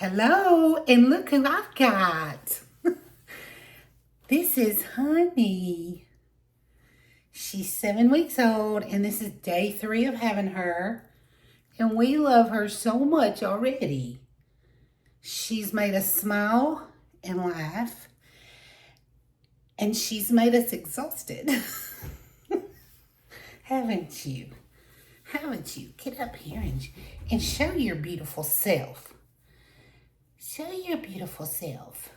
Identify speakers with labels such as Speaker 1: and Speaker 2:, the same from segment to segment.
Speaker 1: Hello, and look who I've got. This is Honey. She's 7 weeks old, and this is day 3 of having her. And we love her so much already. She's made us smile and laugh, and she's made us exhausted. Haven't you? Haven't you? Get up here and show your beautiful self. Show your beautiful self.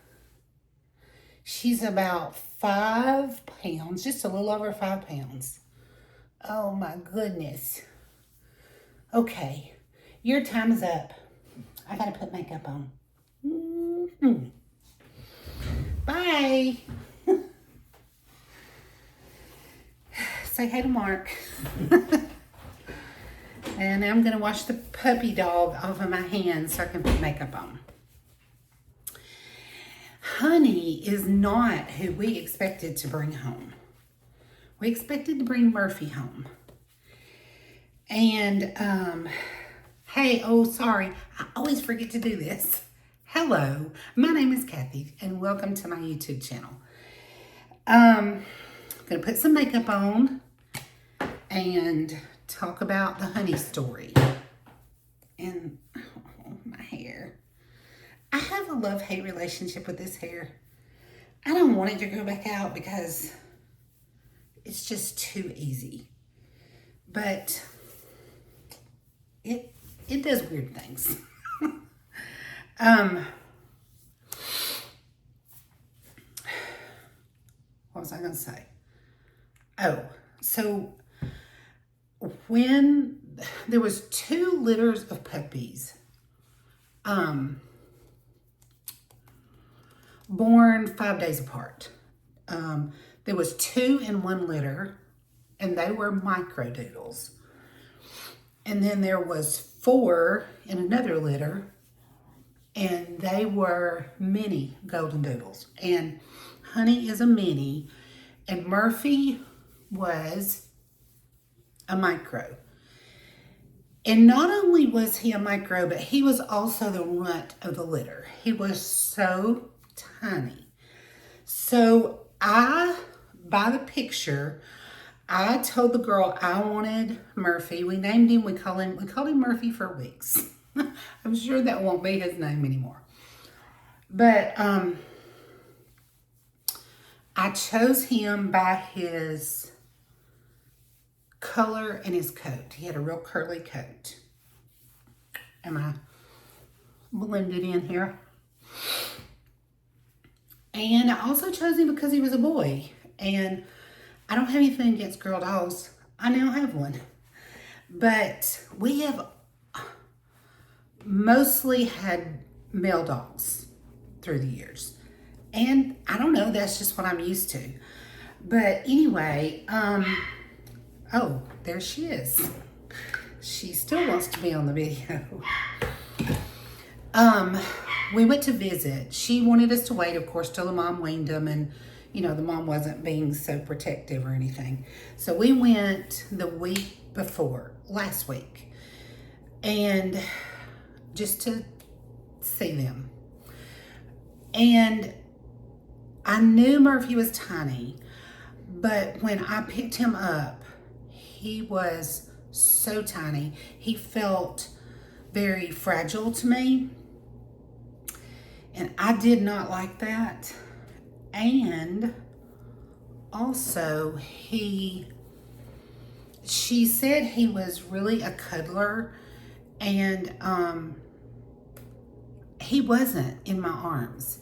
Speaker 1: She's about 5 pounds, just a little over 5 pounds. Oh my goodness. Okay, your time is up. I gotta put makeup on. Bye. Say hey to Mark. And I'm gonna wash the puppy dog off of my hands so I can put makeup on. Honey is not who we expected to bring home. We expected to bring Murphy home. And, hey, oh, sorry, I always forget to do this. Hello, my name is Kathy, and welcome to my YouTube channel. I'm going to put some makeup on and talk about the Honey story. And, oh, my hair. I have a love-hate relationship with this hair. I don't want it to grow back out because it's just too easy. But it does weird things. What was I going to say? Oh, so when there was 2 litters of puppies, born 5 days apart. There was 2 in one litter, and they were microdoodles. And then there was 4 in another litter, and they were mini goldendoodles. And Honey is a mini, and Murphy was a micro. And not only was he a micro, but he was also the runt of the litter. He was so tiny. So by the picture, I told the girl I wanted Murphy. We named him, we called him Murphy for weeks. I'm sure that won't be his name anymore. But I chose him by his color and his coat. He had a real curly coat. Am I blended in here? And I also chose him because he was a boy. And I don't have anything against girl dogs. I now have one. But we have mostly had male dogs through the years. And I don't know, that's just what I'm used to. But anyway, oh, there she is. She still wants to be on the video. We went to visit. She wanted us to wait, of course, till the mom weaned them, and the mom wasn't being so protective or anything. So we went the week before, last week, and just to see them. And I knew Murphy was tiny, but when I picked him up, he was so tiny. He felt very fragile to me. And I did not like that. And also, she said he was really a cuddler, and he wasn't in my arms.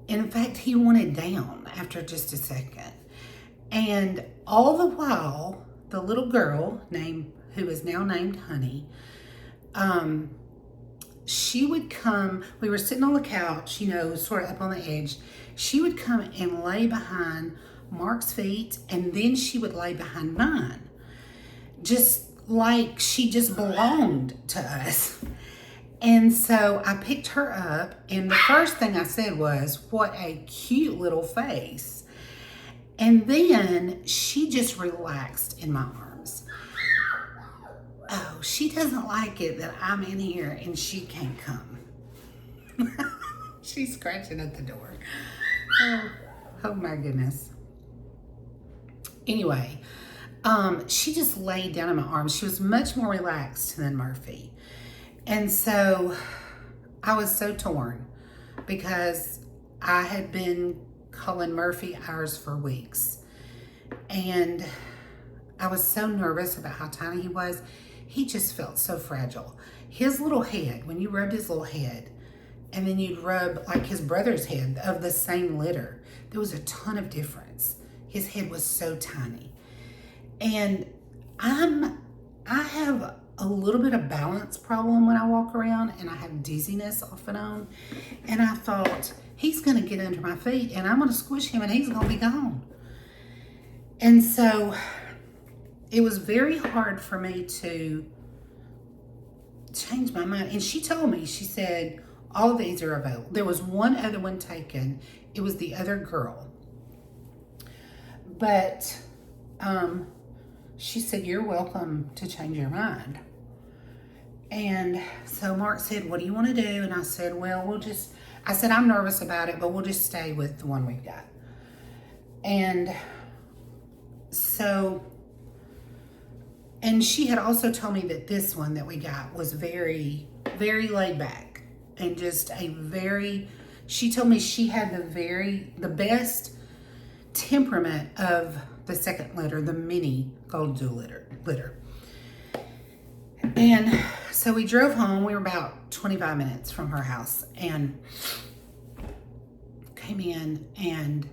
Speaker 1: In fact, he wanted down after just a second. And all the while, the little girl who is now named Honey, she would come, we were sitting on the couch, sort of up on the edge. She would come and lay behind Mark's feet, and then she would lay behind mine. Just like she just belonged to us. And so I picked her up, and the first thing I said was, what a cute little face. And then she just relaxed in my arms. Oh, she doesn't like it that I'm in here and she can't come. She's scratching at the door. Oh my goodness. Anyway, she just laid down in my arms. She was much more relaxed than Murphy. And so I was so torn because I had been calling Murphy ours for weeks. And I was so nervous about how tiny he was. He just felt so fragile. His little head, when you rubbed his little head, and then you'd rub like his brother's head of the same litter, there was a ton of difference. His head was so tiny. And I have a little bit of balance problem when I walk around, and I have dizziness off and on. And I thought, he's gonna get under my feet and I'm gonna squish him and he's gonna be gone. And so it was very hard for me to change my mind. And she told me, she said, all of these are available. There was one other one taken. It was the other girl. But she said, you're welcome to change your mind. And so Mark said, what do you want to do? And I said, well, I said, I'm nervous about it, but we'll just stay with the one we've got. And so, and she had also told me that this one that we got was very, very laid back and just she told me she had the best temperament of the second litter, the mini Goldendoodle litter. And so we drove home. We were about 25 minutes from her house and came in, and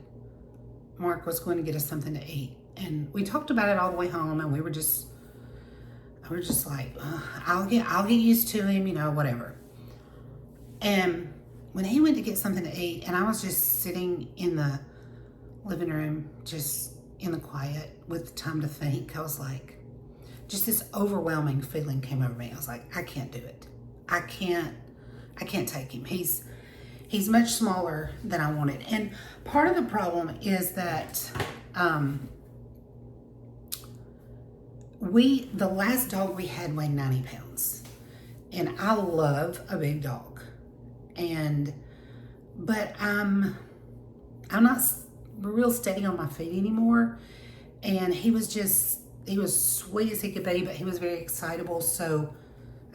Speaker 1: Mark was going to get us something to eat. And we talked about it all the way home, and we were just like, I'll get used to him, whatever. And when he went to get something to eat, and I was just sitting in the living room, just in the quiet with time to think, I was like, just this overwhelming feeling came over me. I was like, I can't do it. I can't take him. He's much smaller than I wanted. And part of the problem is that the last dog we had weighed 90 pounds. And I love a big dog. But I'm not real steady on my feet anymore. And he was sweet as he could be, but he was very excitable. So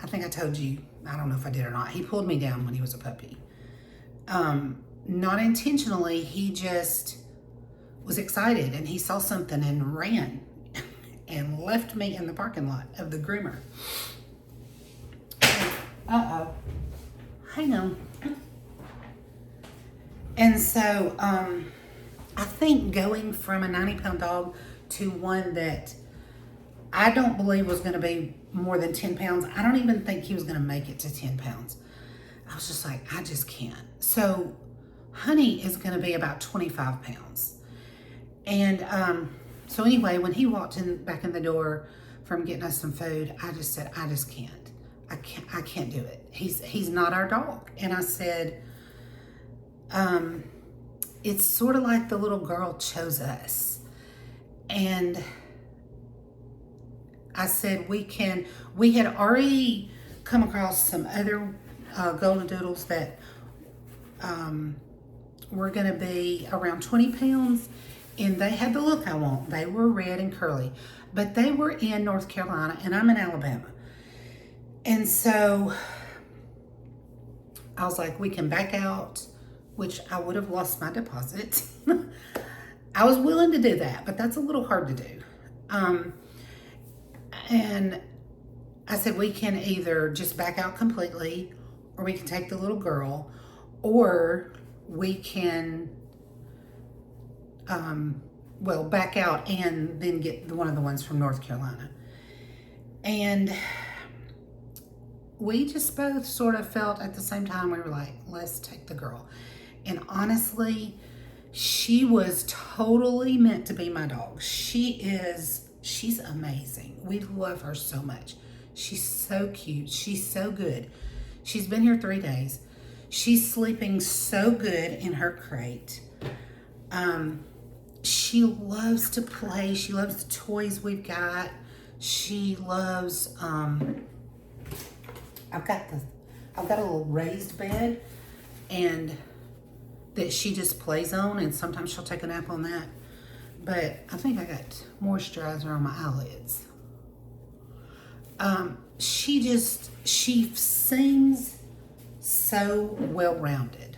Speaker 1: I think I told you, I don't know if I did or not, he pulled me down when he was a puppy. Not intentionally, he just was excited and he saw something and ran and left me in the parking lot of the groomer. Uh-oh. Hang on. And so I think going from a 90-pound dog to one that I don't believe was going to be more than 10 pounds. I don't even think he was going to make it to 10 pounds. I was just like, I just can't. So Honey is going to be about 25 pounds. And so anyway, when he walked back in the door from getting us some food, I just said, I just can't. I can't do it. He's not our dog. And I said, it's sort of like the little girl chose us. And I said, we had already come across some other Goldendoodles that were going to be around 20 pounds, and they had the look I want. They were red and curly, but they were in North Carolina, and I'm in Alabama. And so I was like, we can back out, which I would have lost my deposit. I was willing to do that, but that's a little hard to do. And I said, we can either just back out completely, or we can take the little girl, or we can, back out and then get one of the ones from North Carolina. And we just both sort of felt at the same time, we were like, let's take the girl. And honestly, she was totally meant to be my dog. She's amazing. We love her so much. She's so cute. She's so good. She's been here 3 days. She's sleeping so good in her crate. She loves to play. She loves the toys we've got. She loves, I've got a little raised bed and that she just plays on, and sometimes she'll take a nap on that. But I think I got moisturizer on my eyelids. She seems so well-rounded.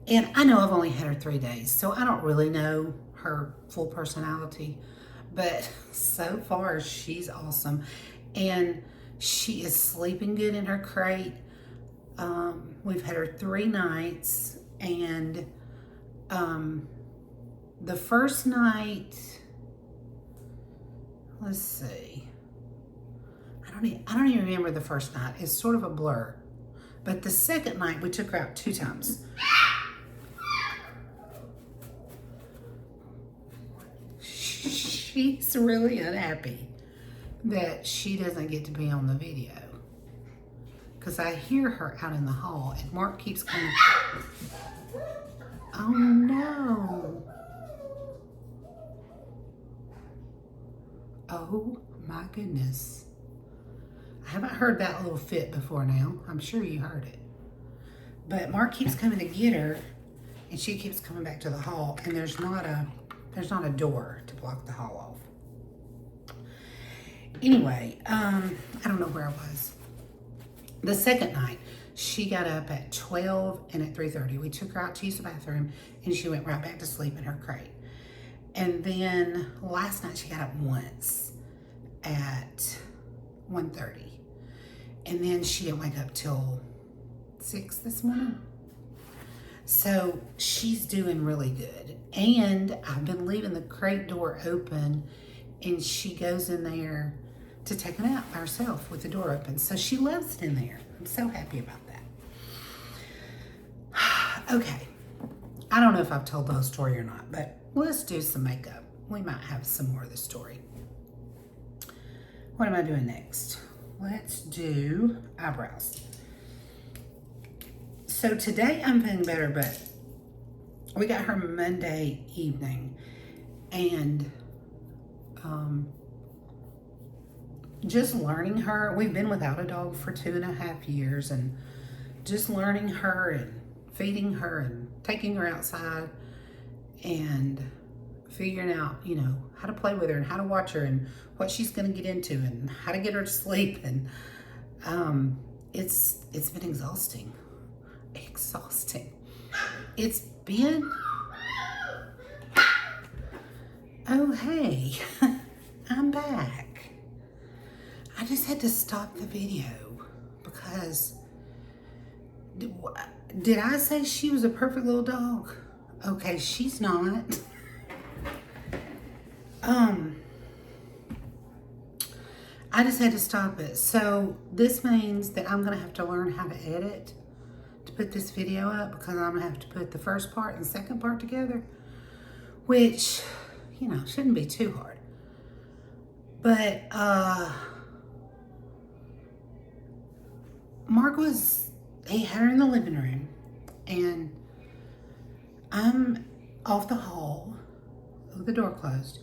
Speaker 1: And I know I've only had her 3 days, so I don't really know her full personality. But so far, she's awesome. And she is sleeping good in her crate. We've had her 3 nights, and the first night, let's see. I don't even remember the first night. It's sort of a blur. But the second night, we took her out 2 times. She's really unhappy that she doesn't get to be on the video. Because I hear her out in the hall, and Mark keeps coming. Oh no. Oh my goodness. I haven't heard that little fit before now. I'm sure you heard it. But Mark keeps coming to get her, and she keeps coming back to the hall, and there's not a door to block the hall off. Anyway, I don't know where I was. The second night, she got up at 12 and at 3:30. We took her out to use the bathroom, and she went right back to sleep in her crate. And then last night, she got up once at 1:30. And then she didn't wake up till 6 this morning. So she's doing really good. And I've been leaving the crate door open, and she goes in there to take a nap by herself with the door open. So she loves it in there. I'm so happy about that. Okay. I don't know if I've told the whole story or not, but let's do some makeup. We might have some more of the story. What am I doing next? Let's do eyebrows. So today I'm feeling better, but we got her Monday evening, and just learning her. We've been without a dog for 2.5 years, and just learning her and feeding her and taking her outside and figuring out, how to play with her and how to watch her and what she's going to get into and how to get her to sleep. And it's been exhausting. It's been, oh hey, I'm back. I just had to stop the video because did I say she was a perfect little dog? Okay, she's not. I just had to stop it. So this means that I'm gonna have to learn how to edit to put this video up, because I'm gonna have to put the first part and second part together, which, shouldn't be too hard. But Mark he had her in the living room, and I'm off the hall with the door closed,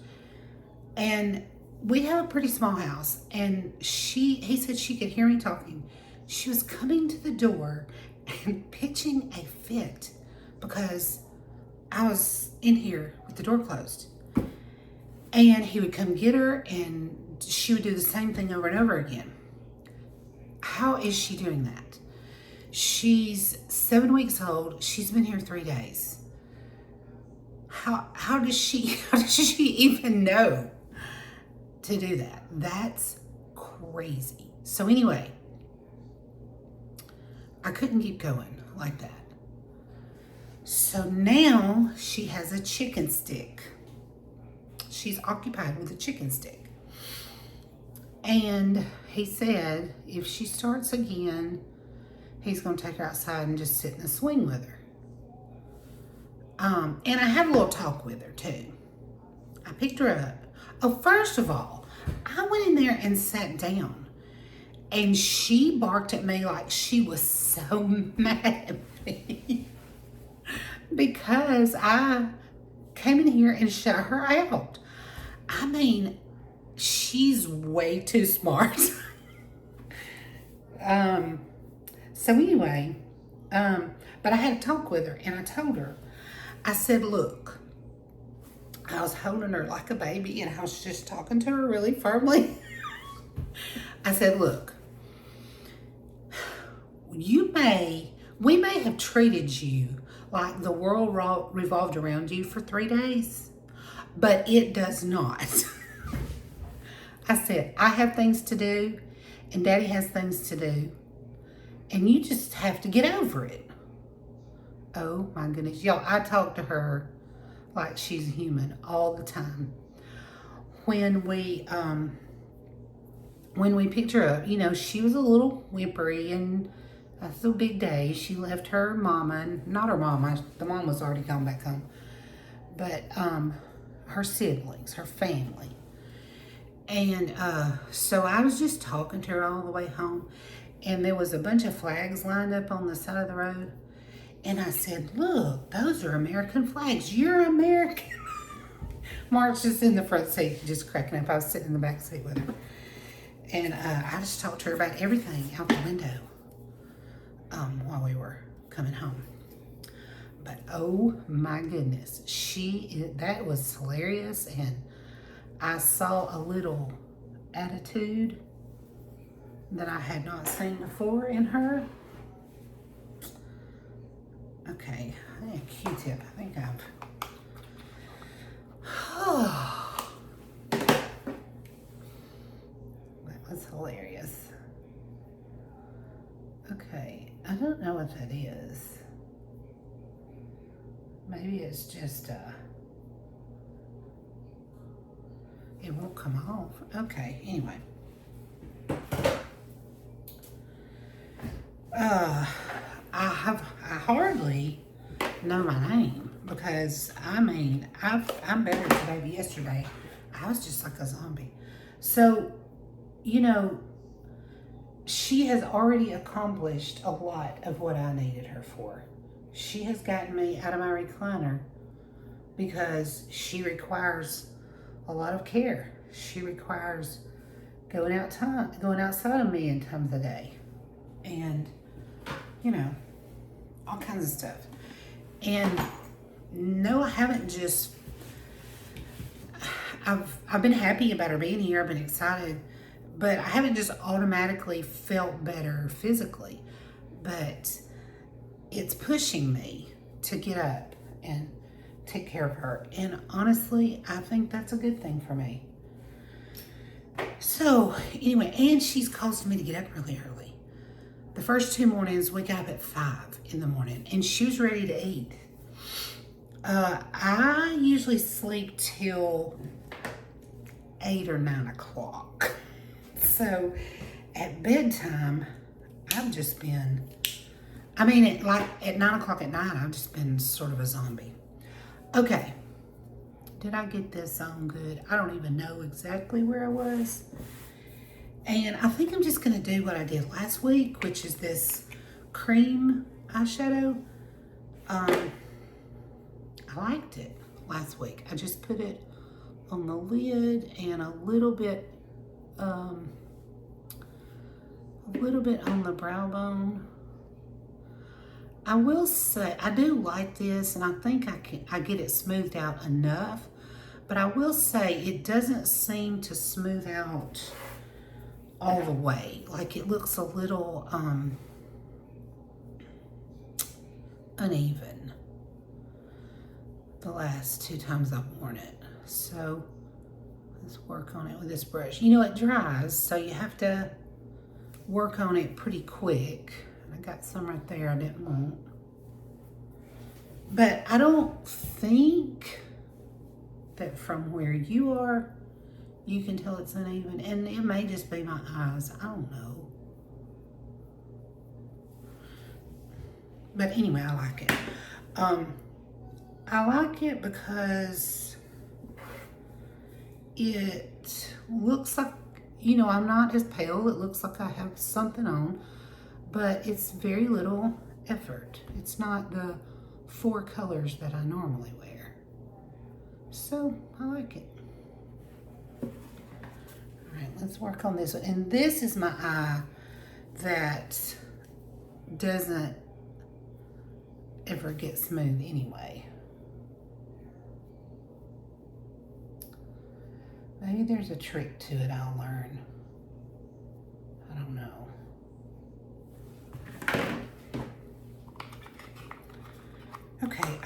Speaker 1: and we have a pretty small house, and he said she could hear me talking. She was coming to the door and pitching a fit because I was in here with the door closed. And he would come get her, and she would do the same thing over and over again. How is she doing that? She's 7 weeks old. She's been here 3 days. How does she even know to do that? That's crazy. So anyway, I couldn't keep going like that. So now she has a chicken stick. She's occupied with a chicken stick. And he said if she starts again, he's going to take her outside and just sit in the swing with her. And I had a little talk with her too. I picked her up. Oh, first of all, I went in there and sat down, and she barked at me like she was so mad at me because I came in here and shut her out. I mean, she's way too smart. So anyway, But I had a talk with her, and I told her, I said, look, I was holding her like a baby, and I was just talking to her really firmly. I said, look, we may have treated you like the world revolved around you for 3 days, but it does not. I said, I have things to do, and Daddy has things to do, and you just have to get over it. Oh my goodness. Y'all, I talk to her like she's human all the time. When we picked her up, you know, she was a little whimpery, and that's a big day. She left her mama, not her mama, the mom was already gone back home, but her siblings, her family. And so I was just talking to her all the way home, and there was a bunch of flags lined up on the side of the road. And I said, look, those are American flags. You're American. Mark's just in the front seat, just cracking up. I was sitting in the back seat with her. And I just talked to her about everything out the window while we were coming home. But oh my goodness, that was hilarious. And I saw a little attitude that I had not seen before in her. Okay, I need a Q-tip. I think I've... Oh, that was hilarious. Okay, I don't know what that is. Maybe it's just, it won't come off. Okay, anyway. I hardly know my name because, I mean, I'm better today than yesterday. I was just like a zombie. So, you know, she has already accomplished a lot of what I needed her for. She has gotten me out of my recliner because she requires a lot of care. She requires going outside of me in times of the day. And, you know, all kinds of stuff. And no, I haven't just, I've been happy about her being here. I've been excited, but I haven't just automatically felt better physically, but it's pushing me to get up and take care of her. And honestly, I think that's a good thing for me. So anyway, and she's caused me to get up really early. The first 2 mornings, we got up at 5 in the morning, and she was ready to eat. I usually sleep till 8 or 9 o'clock. So at bedtime, I've just been, I mean, at 9 o'clock at night, I've just been sort of a zombie. Okay, did I get this on good? I don't even know exactly where I was. And I think I'm just going to do what I did last week, which is this cream eyeshadow. I liked it last week. I just put it on the lid and a little bit on the brow bone. I will say, I do like this, and I think I get it smoothed out enough, but I will say it doesn't seem to smooth out all the way. Like, it looks a little uneven the last 2 times I've worn it. So let's work on it with this brush. You know, it dries, so you have to work on it pretty quick. I got some right there I didn't want. But I don't think that from where you are, you can tell it's uneven. And it may just be my eyes. I don't know. But anyway, I like it. I like it because it looks like, you know, I'm not as pale. It looks like I have something on, but it's very little effort. It's not the 4 colors that I normally wear. So I like it. All right, let's work on this one. And this is my eye that doesn't ever get smooth anyway. Maybe there's a trick to it I'll learn. I don't know. Okay,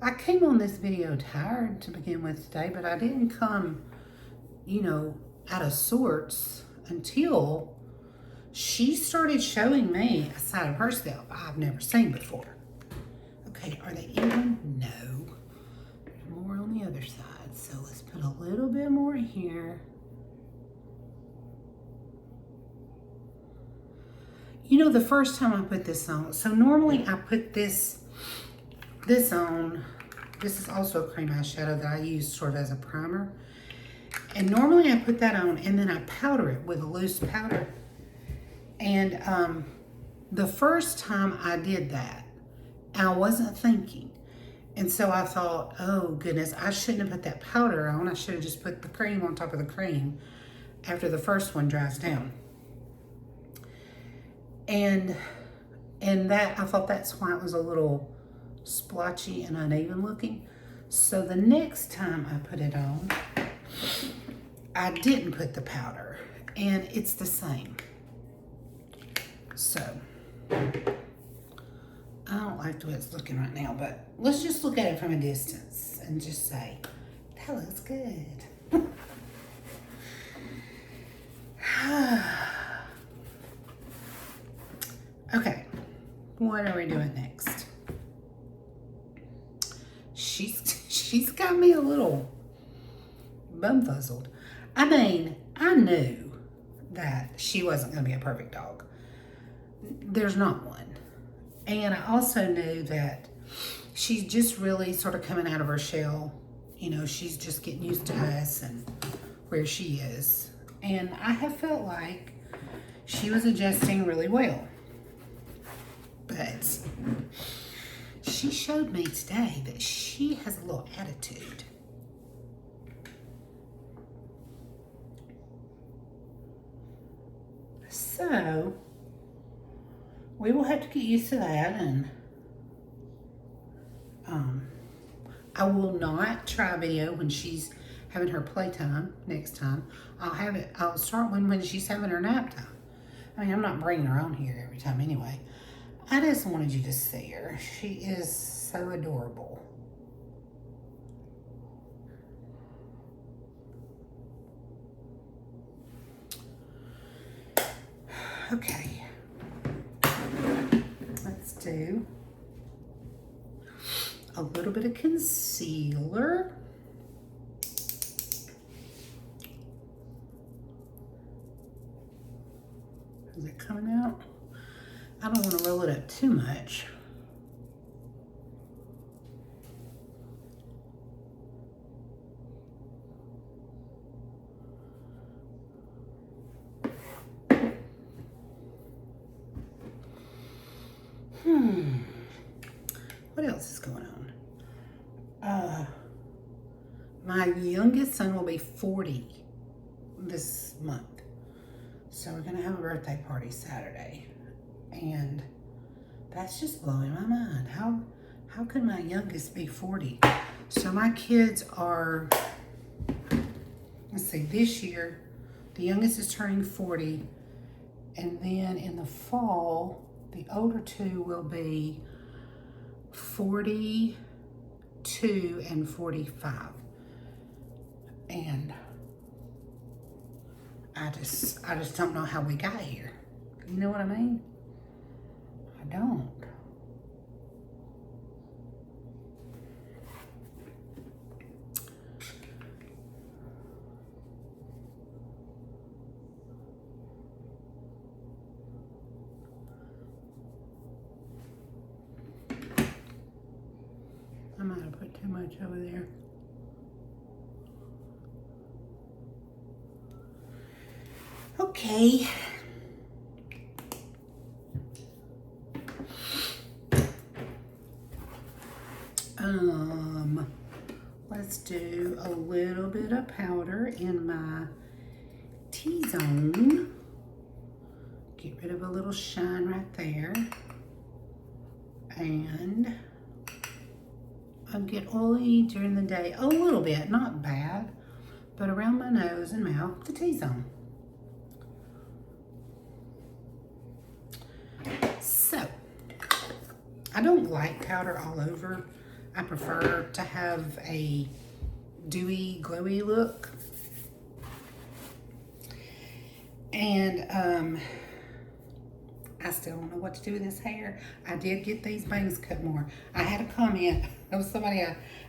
Speaker 1: I came on this video tired to begin with today, but I didn't come, you know, out of sorts until she started showing me a side of herself I've never seen before. Okay, are they even? No. There's more on the other side. So let's put a little bit more here. You know, the first time I put this on, so normally I put this on. This is also a cream eyeshadow that I use sort of as a primer. And normally I put that on and then I powder it with a loose powder. And the first time I did that, I wasn't thinking. And so I thought, oh goodness, I shouldn't have put that powder on. I should have just put the cream on top of the cream after the first one dries down. And that, I thought that's why it was a little splotchy and uneven looking. So the next time I put it on, I didn't put the powder, and it's the same. So, I don't like the way it's looking right now, but let's just look at it from a distance and just say, that looks good. Okay, what are we doing next? She's got me a little bumfuzzled. I mean, I knew that she wasn't going to be a perfect dog. There's not one. And I also knew that she's just really sort of coming out of her shell. You know, she's just getting used to us and where she is. And I have felt like she was adjusting really well. But she showed me today that she has a little attitude. So, we will have to get used to that, and I will not try a video when she's having her playtime next time. I'll start one when she's having her nap time. I mean, I'm not bringing her on here every time anyway. I just wanted you to see her. She is so adorable. Okay. Let's do a little bit of concealer. Is it coming out? I don't want to roll it up too much. What else is going on? My youngest son will be 40 this month. So we're gonna have a birthday party Saturday. And that's just blowing my mind. How could my youngest be 40? So my kids are, let's see, this year, the youngest is turning 40. And then in the fall, the older two will be 42 and 45. And I just don't know how we got here. You know what I mean? I don't. I might have put too much over there. Okay. Let's do a little bit of powder in my T-zone. Get rid of a little shine right there. And I get oily during the day, a little bit, not bad, but around my nose and mouth, the T-zone. So, I don't like powder all over. I prefer to have a dewy, glowy look. And I still don't know what to do with this hair. I did get these bangs cut more. I had a comment. There was somebody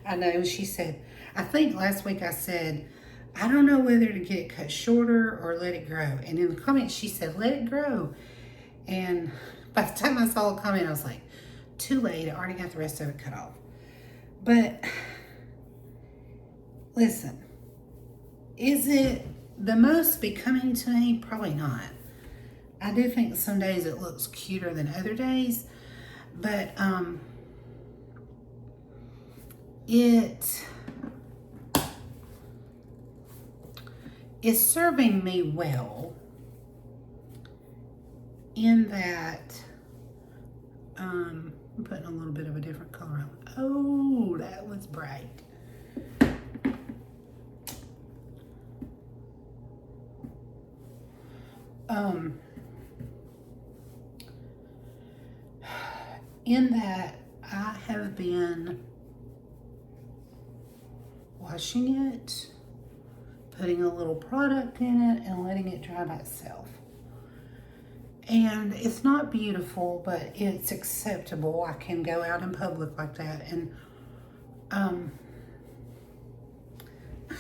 Speaker 1: I know, she said, I think last week I said, I don't know whether to get it cut shorter or let it grow. And in the comments she said, let it grow. And by the time I saw the comment, I was like, too late. I already got the rest of it cut off. But listen, is it the most becoming to me? Probably not. I do think some days it looks cuter than other days, but it is serving me well in that I'm putting a little bit of a different color on. Oh, that was bright. In that I have been washing it, putting a little product in it, and letting it dry by itself. And it's not beautiful, but it's acceptable. I can go out in public like that. And I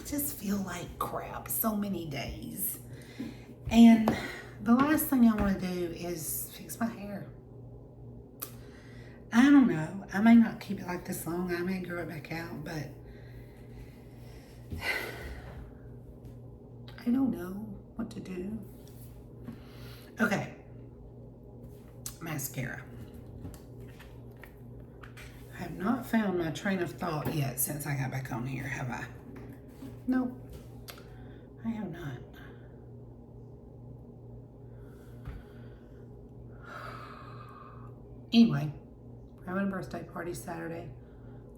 Speaker 1: just feel like crap so many days. And the last thing I want to do is fix my hair. I don't know. I may not keep it like this long. I may grow it back out, but I don't know what to do. Okay. Mascara. I have not found my train of thought yet since I got back on here, have I? Nope. I have not. Anyway, we're having a birthday party Saturday,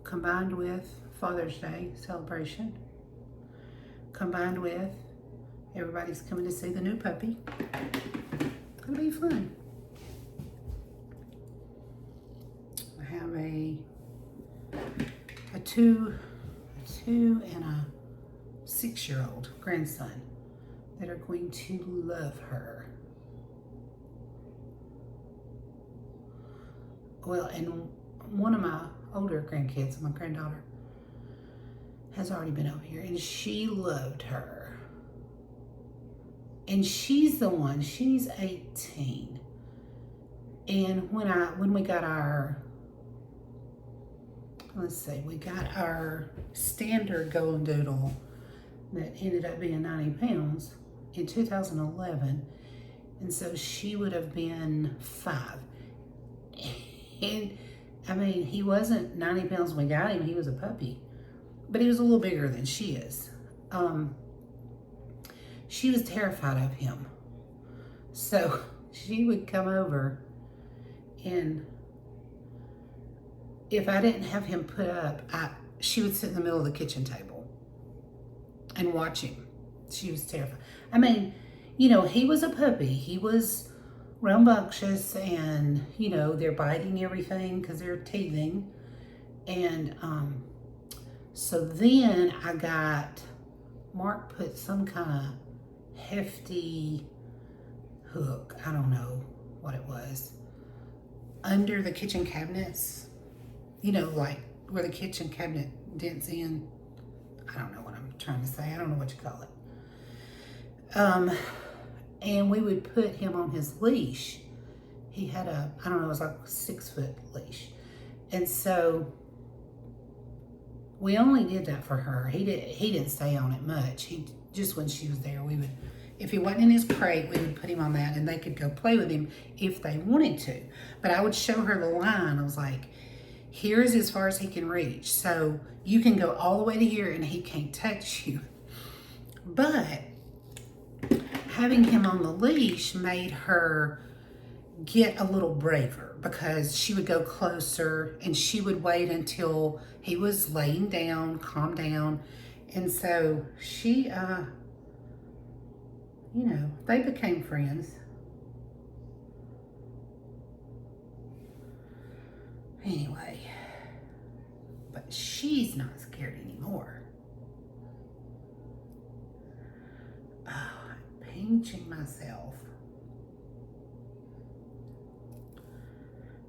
Speaker 1: combined with Father's Day celebration, combined with everybody's coming to see the new puppy. It's gonna be fun. I have a two and a 6-year-old grandson that are going to love her. Well, and one of my older grandkids, my granddaughter, has already been over here, and she loved her. And she's the one, she's 18. And when we got our, let's see, we got our standard Goldendoodle that ended up being 90 pounds in 2011. And so she would have been 5. And I mean, he wasn't 90 pounds when we got him. He was a puppy, but he was a little bigger than she is. She was terrified of him. So she would come over, and if I didn't have him put up, she would sit in the middle of the kitchen table and watch him. She was terrified. I mean, you know, he was a puppy. He was rambunctious, and you know, they're biting everything because they're teething. And so then I got Mark put some kind of hefty hook, I don't know what it was, under the kitchen cabinets, you know, like where the kitchen cabinet dents in. I don't know what I'm trying to say. I don't know what you call it. And we would put him on his leash. He had a, I don't know, it was like a 6-foot leash. And so we only did that for her. He didn't stay on it much. He just, when she was there, we would, if he wasn't in his crate, we would put him on that, and they could go play with him if they wanted to. But I would show her the line. I was like, here's as far as he can reach. So you can go all the way to here and he can't touch you. But having him on the leash made her get a little braver, because she would go closer and she would wait until he was laying down, calm down. And so she, you know, they became friends. Anyway, but she's not scared anymore. Oh, I'm pinching myself.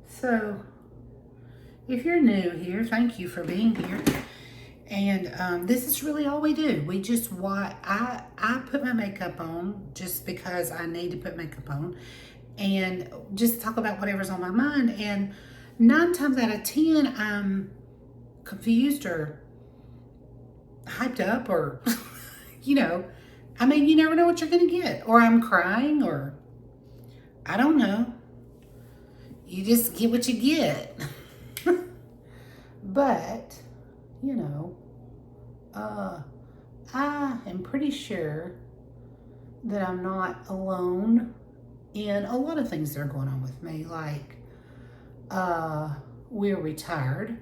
Speaker 1: So, if you're new here, thank you for being here. And this is really all we do. We just I put my makeup on just because I need to put makeup on, and just talk about whatever's on my mind. And 9 times out of 10, I'm confused or hyped up, or you know, I mean, you never know what you're gonna get. Or I'm crying, or I don't know. You just get what you get. But, you know, I am pretty sure that I'm not alone in a lot of things that are going on with me. Like, we're retired.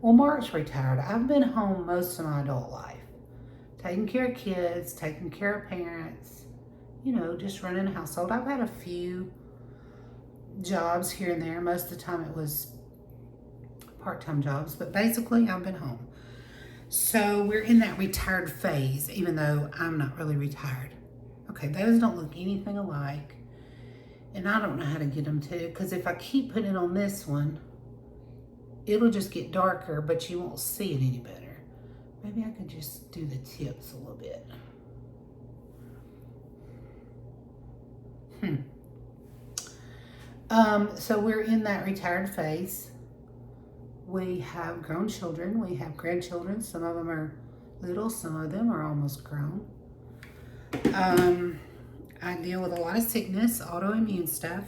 Speaker 1: Well, Mark's retired. I've been home most of my adult life, taking care of kids, taking care of parents, you know, just running a household. I've had a few jobs here and there. Most of the time it was part-time jobs, but basically I've been home. So we're in that retired phase, even though I'm not really retired. Okay, those don't look anything alike, and I don't know how to get them to, because if I keep putting it on this one, it'll just get darker, but you won't see it any better. Maybe I could just do the tips a little bit. So we're in that retired phase. We have grown children, we have grandchildren. Some of them are little, some of them are almost grown. I deal with a lot of sickness, autoimmune stuff.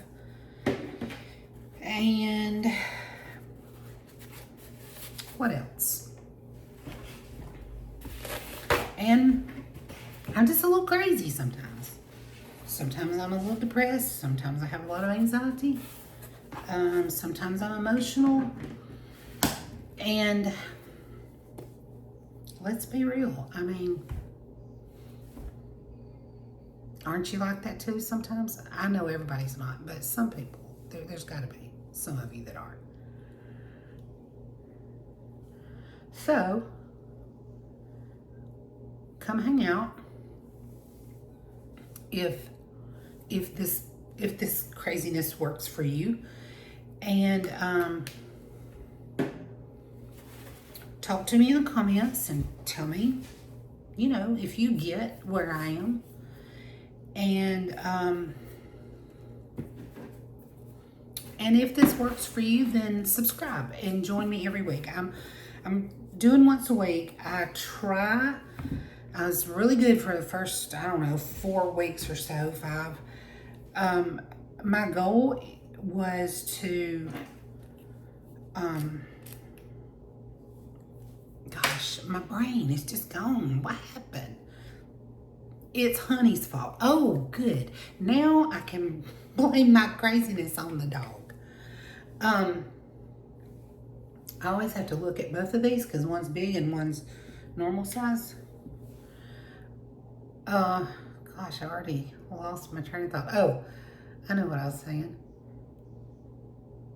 Speaker 1: And what else? And I'm just a little crazy sometimes. Sometimes I'm a little depressed. Sometimes I have a lot of anxiety. Sometimes I'm emotional. And let's be real. I mean, aren't you like that too sometimes? I know everybody's not, but some people, there's got to be some of you that are. So, come hang out. If this craziness works for you, and talk to me in the comments and tell me, you know, if you get where I am. And if this works for you, then subscribe and join me every week. I'm doing once a week. I was really good for the first, I don't know, 4 weeks or so, 5. My goal was to, gosh, my brain is just gone. What happened? It's Honey's fault. Oh, good. Now I can blame my craziness on the dog. I always have to look at both of these because one's big and one's normal size. Gosh, I already lost my train of thought. Oh, I know what I was saying.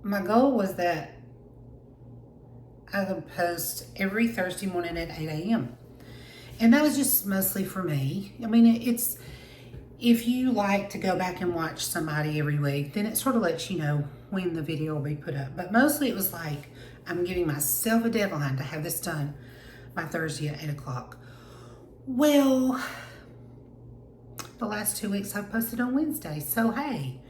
Speaker 1: My goal was that I would post every Thursday morning at 8 a.m. And that was just mostly for me. I mean, it's, if you like to go back and watch somebody every week, then it sort of lets you know when the video will be put up. But mostly it was like, I'm giving myself a deadline to have this done by Thursday at 8 o'clock. Well, the last 2 weeks I've posted on Wednesday. So, hey,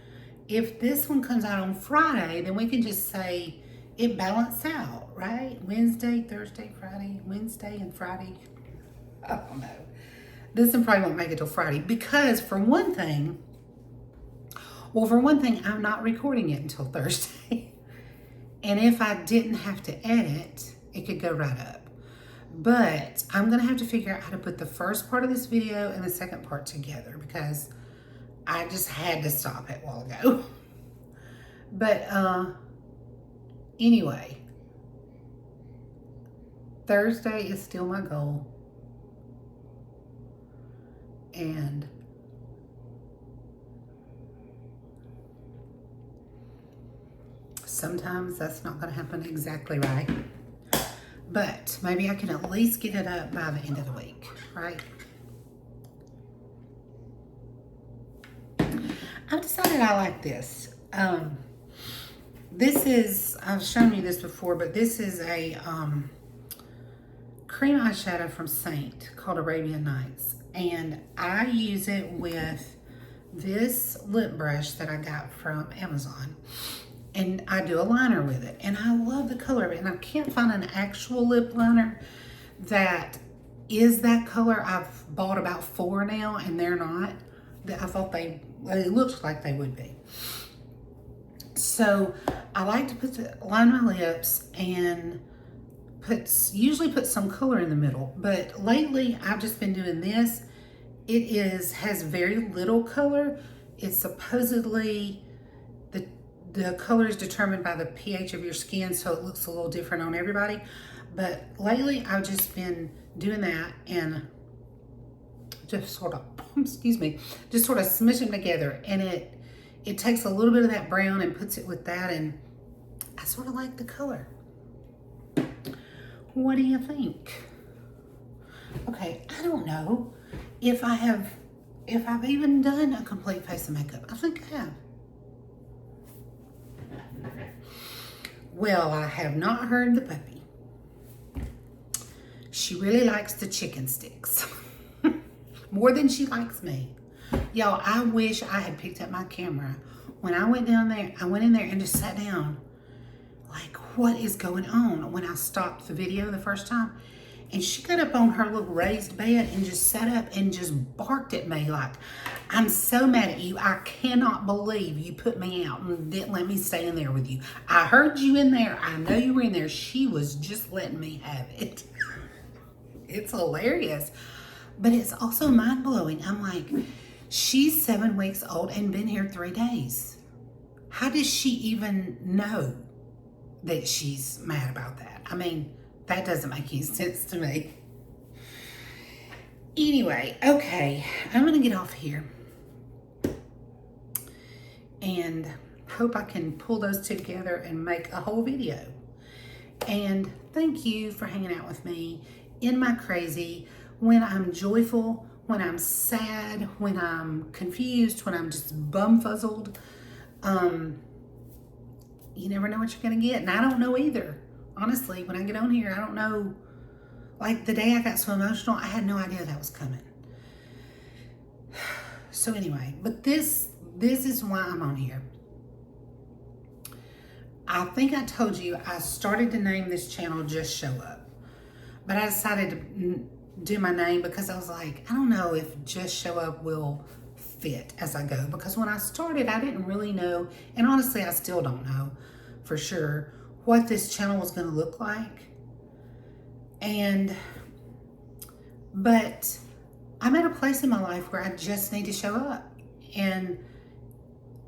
Speaker 1: if this one comes out on Friday, then we can just say it balanced out, right? Wednesday, Thursday, Friday, Wednesday, and Friday. I don't know. This one probably won't make it till Friday because for one thing, I'm not recording it until Thursday. And if I didn't have to edit, it could go right up. But I'm going to have to figure out how to put the first part of this video and the second part together because I just had to stop it a while ago. But Anyway, Thursday is still my goal. And sometimes that's not going to happen exactly right. But maybe I can at least get it up by the end of the week, right? I've decided I like this. This is, I've shown you this before, but this is a cream eyeshadow from Saint called Arabian Nights. And I use it with this lip brush that I got from Amazon. And I do a liner with it. And I love the color of it. And I can't find an actual lip liner that is that color. I've bought about 4 now, and they're not. I thought it looked like they would be. So I like to line my lips and usually put some color in the middle. But lately I've just been doing this. It has very little color. It's supposedly the color is determined by the pH of your skin, so it looks a little different on everybody. But lately I've just been doing that and just sort of, excuse me, just sort of smush them together. And it takes a little bit of that brown and puts it with that, and I sort of like the color. What do you think? Okay, I don't know if I've even done a complete face of makeup. I think I have. Well, I have not heard the puppy. She really likes the chicken sticks. More than she likes me. Y'all, I wish I had picked up my camera. When I went down there, I went in there and just sat down. Like, what is going on? When I stopped the video the first time, and she got up on her little raised bed and just sat up and just barked at me like, I'm so mad at you. I cannot believe you put me out and didn't let me stay in there with you. I heard you in there. I know you were in there. She was just letting me have it. It's hilarious. But it's also mind-blowing. I'm like, she's 7 weeks old and been here 3 days. How does she even know that she's mad about that? I mean, that doesn't make any sense to me. Anyway, okay, I'm going to get off here and hope I can pull those two together and make a whole video. And thank you for hanging out with me in my crazy, when I'm joyful, when I'm sad, when I'm confused, when I'm just bumfuzzled. You never know what you're going to get. And I don't know either. Honestly, when I get on here, I don't know. Like the day I got so emotional, I had no idea that was coming. So anyway, but this is why I'm on here. I think I told you I started to name this channel Just Show Up. But I decided to do my name because I was like, I don't know if Just Show Up will fit as I go. Because when I started, I didn't really know, and honestly, I still don't know for sure what this channel was going to look like. But I'm at a place in my life where I just need to show up. And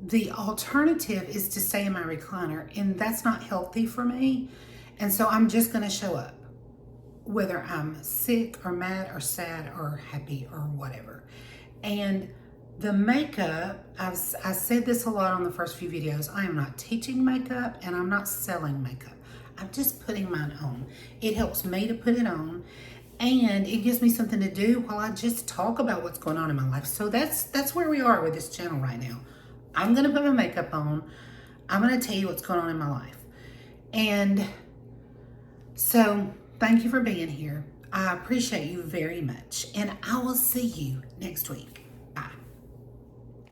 Speaker 1: the alternative is to stay in my recliner, and that's not healthy for me. And so I'm just going to show up, whether I'm sick or mad or sad or happy or whatever. And the makeup, I said this a lot on the first few videos, I am not teaching makeup and I'm not selling makeup. I'm just putting mine on. It helps me to put it on, and it gives me something to do while I just talk about what's going on in my life. So that's where we are with this channel right now. I'm gonna put my makeup on. I'm gonna tell you what's going on in my life. And so thank you for being here. I appreciate you very much. And I will see you next week. Bye.